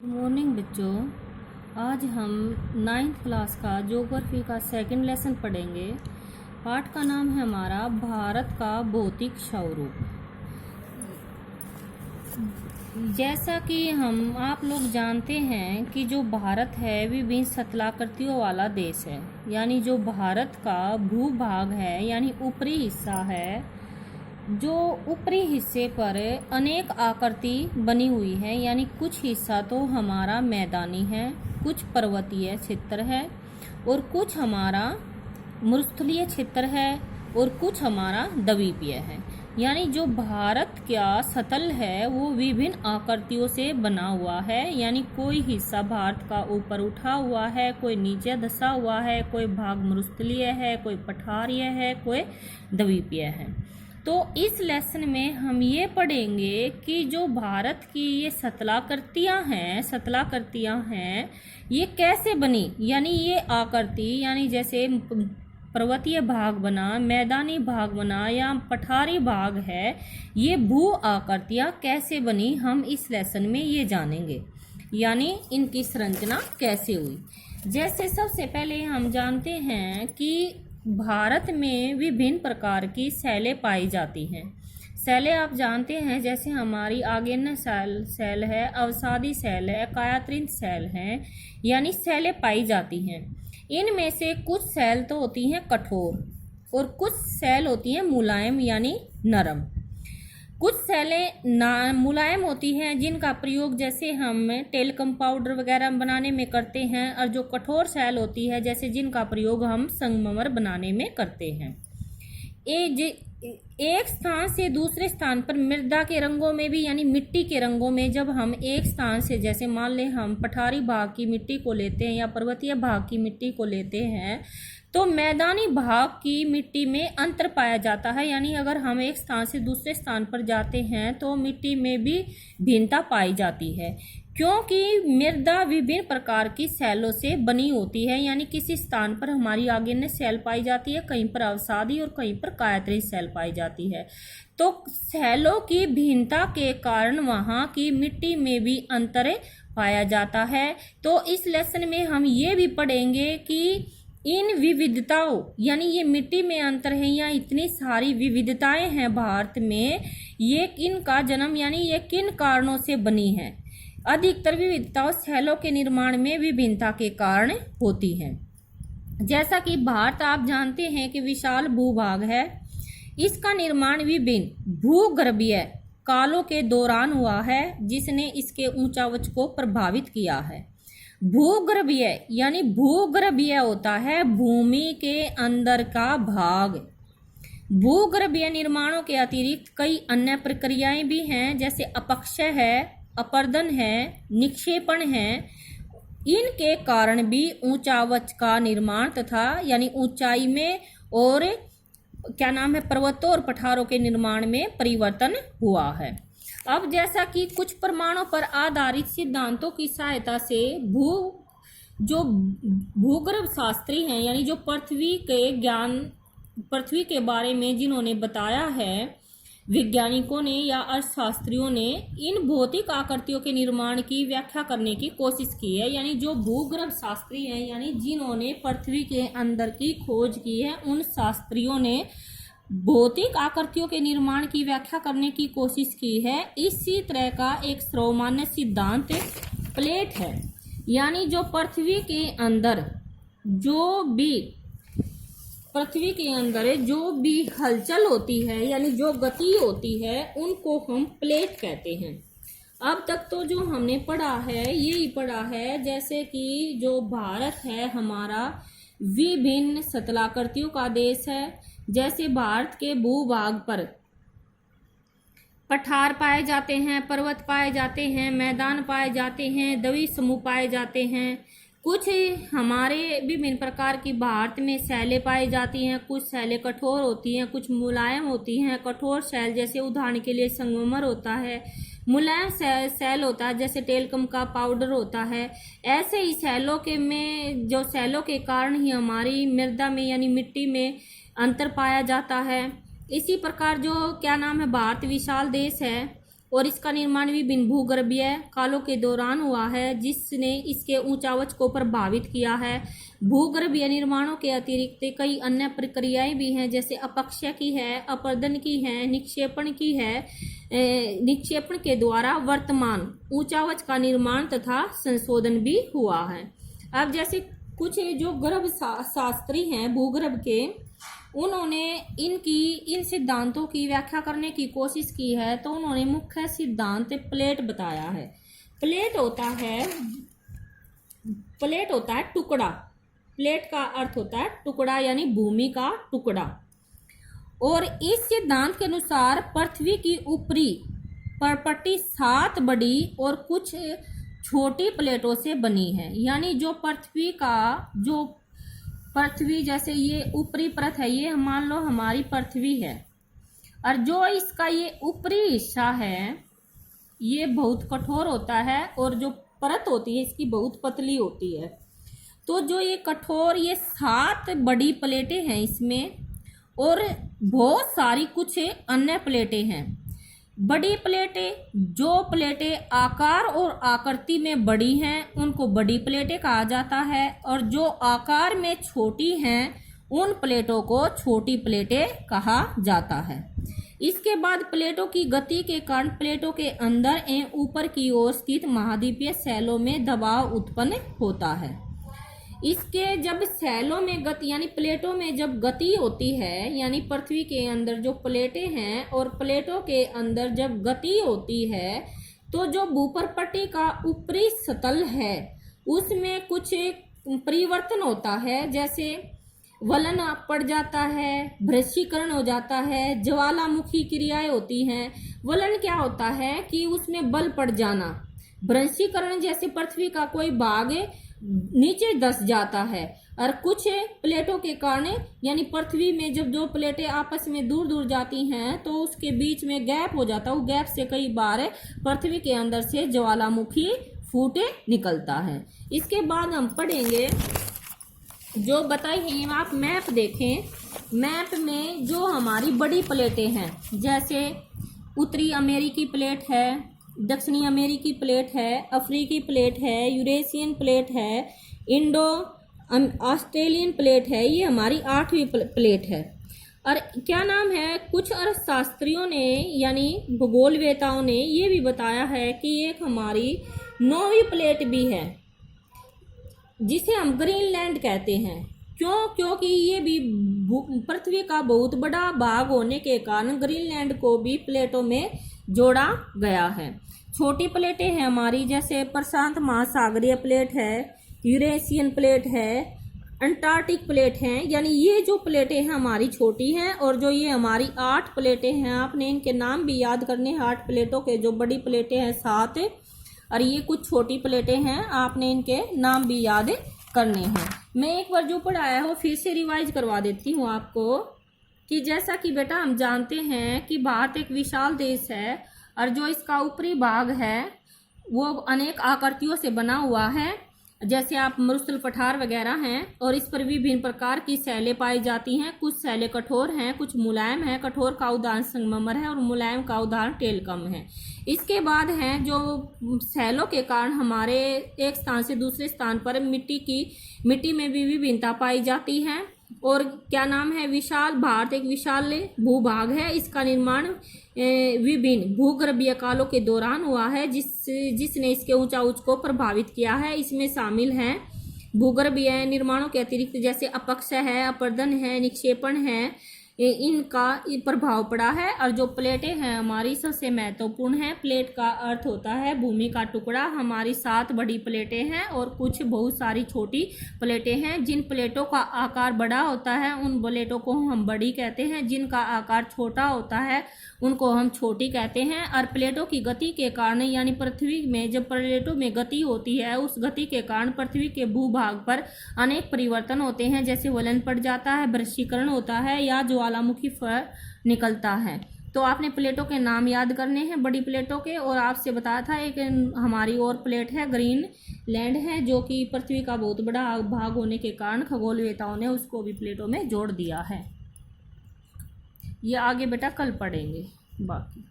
Good morning बच्चों। आज हम नाइन्थ क्लास का ज्योग्राफी का सेकंड लेसन पढ़ेंगे। पाठ का नाम है हमारा भारत का भौतिक स्वरूप। जैसा कि हम आप लोग जानते हैं कि जो भारत है विभिन्न स्थलाकृतियों वाला देश है। यानी जो भारत का भूभाग है यानी ऊपरी हिस्सा है, जो ऊपरी हिस्से पर अनेक आकृति बनी हुई है। यानी कुछ हिस्सा तो हमारा मैदानी है, कुछ पर्वतीय क्षेत्र है और कुछ हमारा मरुस्थलीय क्षेत्र है और कुछ हमारा द्वीपीय है। यानी जो भारत का सतल है वो विभिन्न आकृतियों से बना हुआ है। यानी कोई हिस्सा भारत का ऊपर उठा हुआ है, कोई नीचे धंसा हुआ है, कोई भाग मरुस्थलीय है, कोई पठारीय है, कोई द्वीपीय है। तो इस लेसन में हम ये पढ़ेंगे कि जो भारत की ये स्थलाकृतियाँ हैं ये कैसे बनी। यानी ये आकृति यानी जैसे पर्वतीय भाग बना, मैदानी भाग बना या पठारी भाग है, ये भू आकृतियाँ कैसे बनी हम इस लेसन में ये जानेंगे। यानी इनकी संरचना कैसे हुई। जैसे सबसे पहले हम जानते हैं कि भारत में विभिन्न प्रकार की शैलें पाई जाती हैं। शैलें आप जानते हैं जैसे हमारी आग्नेय शैल है, अवसादी शैल है, कायात्रित शैल है, यानी शैलें पाई जाती हैं। इनमें से कुछ शैल तो होती हैं कठोर और कुछ शैल होती हैं मुलायम यानी नरम। कुछ शैलें मुलायम होती हैं जिनका प्रयोग जैसे हम टेल्कम पाउडर वगैरह बनाने में करते हैं, और जो कठोर शैल होती है जैसे जिनका प्रयोग हम संगमरमर बनाने में करते हैं। एक स्थान से दूसरे स्थान पर मृदा के रंगों में भी यानी मिट्टी के रंगों में जब हम एक स्थान से जैसे मान लें हम पठारी भाग की मिट्टी को लेते हैं या पर्वतीय भाग की मिट्टी को लेते हैं तो मैदानी भाग की मिट्टी में अंतर पाया जाता है। यानी अगर हम एक स्थान से दूसरे स्थान पर जाते हैं तो मिट्टी में भी भिन्नता पाई जाती है, क्योंकि मृदा विभिन्न प्रकार की शैलों से बनी होती है। यानी किसी स्थान पर हमारी आग्नेय शैल पाई जाती है, कहीं पर अवसादी और कहीं पर कायात्रित शैल पाई जाती है। तो शैलों की भिन्नता के कारण वहाँ की मिट्टी में भी अंतर पाया जाता है। तो इस लेसन में हम ये भी पढ़ेंगे कि इन विविधताओं यानी ये मिट्टी में अंतर है या इतनी सारी विविधताएं हैं भारत में, ये इनका जन्म यानी ये किन कारणों से बनी है। अधिकतर विविधताओं शैलों के निर्माण में विभिन्नता के कारण होती हैं। जैसा कि भारत आप जानते हैं कि विशाल भूभाग है, इसका निर्माण विभिन्न भूगर्भीय कालों के दौरान हुआ है जिसने इसके ऊंचावच को प्रभावित किया है। भूगर्भीय यानी भूगर्भीय होता है भूमि के अंदर का भाग। भूगर्भीय निर्माणों के अतिरिक्त कई अन्य प्रक्रियाएं भी हैं जैसे अपक्षय है, अपरदन है, निक्षेपण है। इनके कारण भी ऊंचावच का निर्माण तथा यानी ऊंचाई में और पर्वतों और पठारों के निर्माण में परिवर्तन हुआ है। अब जैसा कि कुछ प्रमाणों पर आधारित सिद्धांतों की सहायता से जो भूगर्भ शास्त्री हैं यानी जो पृथ्वी के बारे में जिन्होंने बताया है, वैज्ञानिकों ने या अर्थशास्त्रियों ने इन भौतिक आकृतियों के निर्माण की व्याख्या करने की कोशिश की है। यानी जो भूगर्भ शास्त्री हैं यानी जिन्होंने पृथ्वी के अंदर की खोज की है, उन शास्त्रियों ने भौतिक आकृतियों के निर्माण की व्याख्या करने की कोशिश की है। इसी तरह का एक सर्वमान्य सिद्धांत प्लेट है। यानी जो पृथ्वी के अंदर जो भी हलचल होती है यानी जो गति होती है उनको हम प्लेट कहते हैं। अब तक तो जो हमने पढ़ा है यही पढ़ा है जैसे कि जो भारत है हमारा विभिन्न स्थलाकृतियों का देश है। जैसे भारत के भूभाग पर पठार पाए जाते हैं, पर्वत पाए जाते हैं, मैदान पाए जाते हैं, द्वीप समूह पाए जाते हैं। कुछ हमारे विभिन्न प्रकार की भारत में शैलें पाई जाती हैं। कुछ शैलें कठोर होती हैं, कुछ मुलायम होती हैं। कठोर शैल जैसे उदाहरण के लिए संगमरमर होता है, मुलायम शैल होता है जैसे टेल्कम का पाउडर होता है। ऐसे ही शैलों के कारण ही हमारी मृदा में यानी मिट्टी में अंतर पाया जाता है। इसी प्रकार जो भारत विशाल देश है, और इसका निर्माण विभिन्न भूगर्भीय कालों के दौरान हुआ है, जिसने इसके ऊंचावच को प्रभावित किया है। भूगर्भीय निर्माणों के अतिरिक्त कई अन्य प्रक्रियाएं भी हैं, जैसे अपक्षय की है, अपरदन की है, निक्षेपण की है। निक्षेपण के द्वारा वर्तमान ऊंचावच का निर्माण तथा संशोधन भी हुआ है। अब जैसे कुछ जो गर्भ शास्त्री हैं भूगर्भ के, उन्होंने इन सिद्धांतों की व्याख्या करने की कोशिश की है। तो उन्होंने मुख्य सिद्धांत प्लेट बताया है। प्लेट होता है टुकड़ा। प्लेट का अर्थ होता है टुकड़ा, यानी भूमि का टुकड़ा। और इस सिद्धांत के अनुसार पृथ्वी की ऊपरी परपट्टी 7 बड़ी और कुछ छोटी प्लेटों से बनी है। यानी जो पृथ्वी जैसे ये ऊपरी परत है, ये मान लो हमारी पृथ्वी है, और जो इसका ये ऊपरी हिस्सा है ये बहुत कठोर होता है, और जो परत होती है इसकी बहुत पतली होती है। तो जो ये कठोर, ये 7 बड़ी प्लेटें हैं इसमें, और बहुत सारी कुछ अन्य प्लेटें हैं। बड़ी प्लेटें, जो प्लेटें आकार और आकृति में बड़ी हैं उनको बड़ी प्लेटें कहा जाता है, और जो आकार में छोटी हैं उन प्लेटों को छोटी प्लेटें कहा जाता है। इसके बाद प्लेटों की गति के कारण प्लेटों के अंदर एवं ऊपर की ओर स्थित महाद्वीपीय शैलों में दबाव उत्पन्न होता है। इसके जब शैलों में गति यानी प्लेटों में जब गति होती है, यानी पृथ्वी के अंदर जो प्लेटें हैं और प्लेटों के अंदर जब गति होती है, तो जो भूपरपट्टी का ऊपरी सतल है उसमें कुछ परिवर्तन होता है। जैसे वलन पड़ जाता है, भ्रशीकरण हो जाता है, ज्वालामुखी क्रियाएं होती हैं। वलन क्या होता है कि उसमें बल पड़ जाना। भ्रशीकरण जैसे पृथ्वी का कोई भाग नीचे धंस जाता है, और कुछ प्लेटों के कारण यानी पृथ्वी में जब दो प्लेटें आपस में दूर दूर जाती हैं तो उसके बीच में गैप हो जाता है। वो गैप से कई बार पृथ्वी के अंदर से ज्वालामुखी फूटे निकलता है। इसके बाद हम पढ़ेंगे जो बताई है, आप मैप देखें। मैप में जो हमारी बड़ी प्लेटें हैं, जैसे उत्तरी अमेरिकी प्लेट है, दक्षिणी अमेरिकी प्लेट है, अफ्रीकी प्लेट है, यूरेशियन प्लेट है, इंडो ऑस्ट्रेलियन प्लेट है, ये हमारी 8वीं प्लेट है। और क्या नाम है, कुछ अर्थशास्त्रियों ने यानी भूगोलवेताओं ने ये भी बताया है कि एक हमारी 9वीं प्लेट भी है, जिसे हम ग्रीनलैंड कहते हैं। क्योंकि ये भी पृथ्वी का बहुत बड़ा भाग होने के कारण ग्रीनलैंड को भी प्लेटों में जोड़ा गया है। छोटी प्लेटें हैं हमारी, जैसे प्रशांत महासागरीय प्लेट है, यूरेशियन प्लेट है, अंटार्कटिक प्लेट है। यानी ये जो प्लेटें हैं हमारी छोटी हैं, और जो ये हमारी 8 प्लेटें हैं, आपने इनके नाम भी याद करने हैं। 8 प्लेटों के जो बड़ी प्लेटें हैं 7, और ये कुछ छोटी प्लेटें हैं, आपने इनके नाम भी याद करने हैं। मैं एक बार जो पढ़ाया हो फिर से रिवाइज करवा देती हूँ आपको, कि जैसा कि बेटा हम जानते हैं कि भारत एक विशाल देश है, और जो इसका ऊपरी भाग है वो अनेक आकृतियों से बना हुआ है। जैसे आप मरुस्थल पठार वगैरह हैं, और इस पर विभिन्न प्रकार की शैलें पाई जाती हैं। कुछ शैलें कठोर हैं, कुछ मुलायम हैं। कठोर का उदाहरण संगमरमर है और मुलायम का उदाहरण टेलकम है। इसके बाद हैं जो शैलों के कारण हमारे एक स्थान से दूसरे स्थान पर मिट्टी में भी विभिन्नता पाई जाती है। और क्या नाम है, विशाल भारत एक विशाल भूभाग है। इसका निर्माण विभिन्न भूगर्भीय कालों के दौरान हुआ है, जिसने इसके ऊंचाई को प्रभावित किया है। इसमें शामिल हैं भूगर्भीय निर्माणों के अतिरिक्त जैसे अपक्षय है, अपरदन है, निक्षेपण है, इनका प्रभाव पड़ा है। और जो प्लेटें हैं हमारी सबसे महत्वपूर्ण है। प्लेट का अर्थ होता है भूमि का टुकड़ा। हमारी 7 बड़ी प्लेटें हैं और कुछ बहुत सारी छोटी प्लेटें हैं। जिन प्लेटों का आकार बड़ा होता है उन प्लेटों को हम बड़ी कहते हैं, जिनका आकार छोटा होता है उनको हम छोटी कहते हैं। और प्लेटों की गति के कारण यानी पृथ्वी में जब प्लेटों में गति होती है, उस गति के कारण पृथ्वी के भूभाग पर अनेक परिवर्तन होते हैं, जैसे वलन पड़ जाता है, भ्रशीकरण होता है, या ज्वालामुखी फर निकलता है। तो आपने प्लेटों के नाम याद करने हैं बड़ी प्लेटों के। और आपसे बताया था एक हमारी और प्लेट है ग्रीनलैंड है, जो कि पृथ्वी का बहुत बड़ा भाग होने के कारण खगोलवेताओं ने उसको भी प्लेटों में जोड़ दिया है। ये आगे बेटा कल पढ़ेंगे बाकी।